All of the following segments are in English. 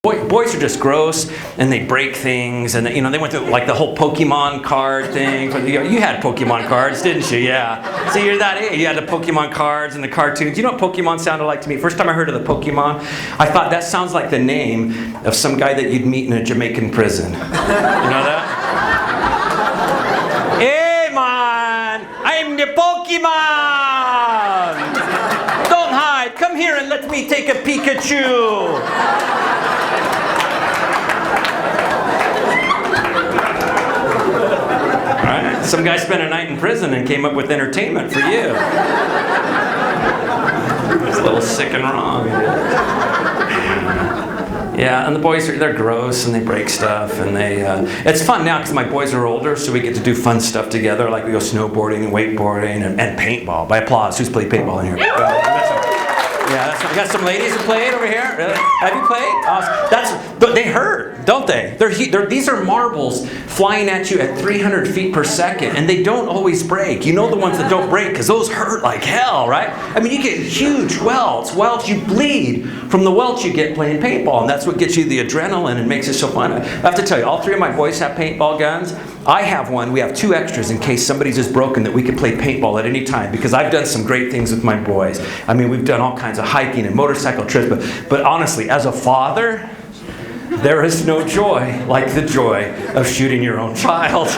Boys are just gross, and they break things, and they went through like the whole Pokemon card thing. You had Pokemon cards, didn't you? Yeah. So you're that age. You had the Pokemon cards and the cartoons. You know what Pokemon sounded like to me? First time I heard of the Pokemon, I thought that sounds like the name of some guy that you'd meet in a Jamaican prison. You know that? Hey man, I'm the Pokemon. Don't hide. Come here and let me take a Pikachu. Some guy spent a night in prison and came up with entertainment for you. It's a little sick and wrong. Yeah, and the boys, they're gross and they break stuff, and it's fun now because my boys are older, so we get to do fun stuff together, like we go snowboarding and wakeboarding and paintball. By applause, who's played paintball in here? Yeah, that's right. We got some ladies who played over here. Really? Have you played? They hurt, don't they? These are marbles flying at you at 300 feet per second, and they don't always break. You know the ones that don't break because those hurt like hell, right? I mean, you get huge welts. You bleed from the welts you get playing paintball, and that's what gets you the adrenaline and makes it so fun. I have to tell you, all three of my boys have paintball guns. I have one. We have two extras in case somebody's just broken that we can play paintball at any time, because I've done some great things with my boys. I mean, we've done all kinds of hiking and motorcycle trips, but honestly, as a father, there is no joy like the joy of shooting your own child.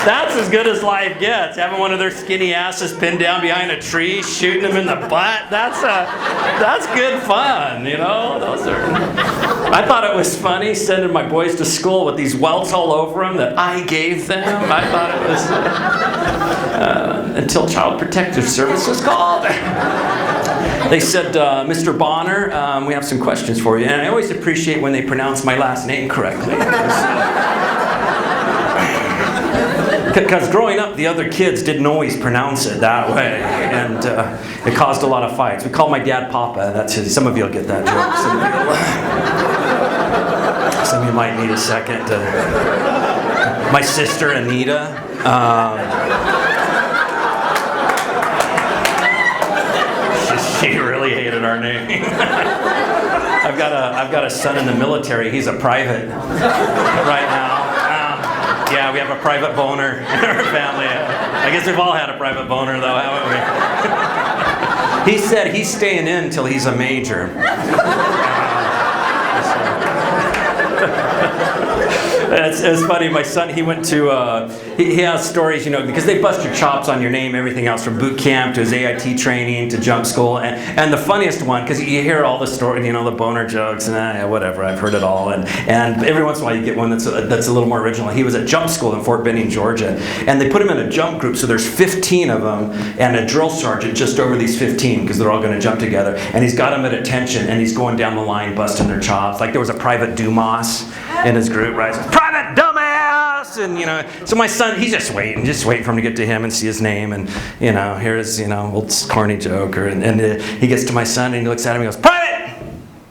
That's as good as life gets. Having one of their skinny asses pinned down behind a tree, shooting them in the butt. That's good fun, you know. I thought it was funny sending my boys to school with these welts all over them that I gave them. I thought it was until Child Protective Services called. They said, Mr. Bonner, we have some questions for you. And I always appreciate when they pronounce my last name correctly. Because growing up, the other kids didn't always pronounce it that way, and it caused a lot of fights. We call my dad Papa. That's his. Some of you will get that joke. Some of you might need a second. My sister Anita. She really hated our name. I've got a son in the military. He's a private right now. Yeah, we have a private boner in our family. I guess we've all had a private boner, though, haven't we? He said he's staying in until he's a major. It's funny, my son, he went to, he has stories, because they bust your chops on your name, everything else, from boot camp to his AIT training to jump school. And the funniest one, because you hear all the stories, the boner jokes and whatever, I've heard it all. And every once in a while you get one that's a little more original. He was at jump school in Fort Benning, Georgia. And they put him in a jump group, so there's 15 of them, and a drill sergeant just over these 15, because they're all going to jump together. And he's got them at attention, and he's going down the line busting their chops. Like there was a Private Dumas in his group, right? Private Dumbass! And, so my son, he's just waiting for him to get to him and see his name. And, here's, old corny joke. And he gets to my son and he looks at him and he goes, Private!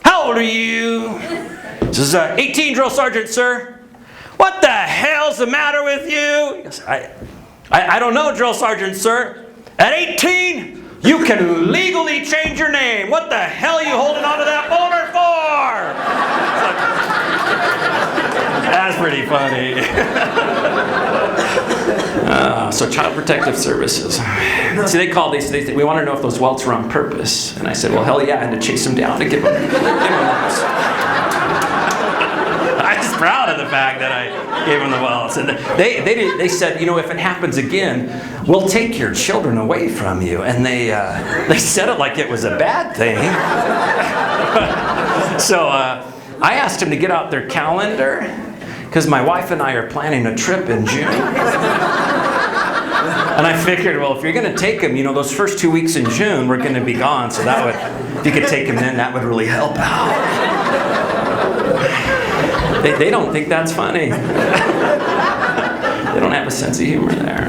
How old are you? He says, 18, drill sergeant, sir. What the hell's the matter with you? He goes, I don't know, drill sergeant, sir. At 18, you can legally change your name. What the hell are you holding on to that boner for? That's pretty funny. So Child Protective Services. See, they call these, we want to know if those welts were on purpose. And I said, well, hell yeah, I had to chase them down to give them those. I'm just proud of the fact that I gave them the welts. And they said, if it happens again, we'll take your children away from you. And they said it like it was a bad thing. So I asked them to get out their calendar, because my wife and I are planning a trip in June. And I figured, well, if you're going to take them, those first 2 weeks in June, we're going to be gone. So that would, if you could take them then, that would really help out. They don't think that's funny. They don't have a sense of humor there.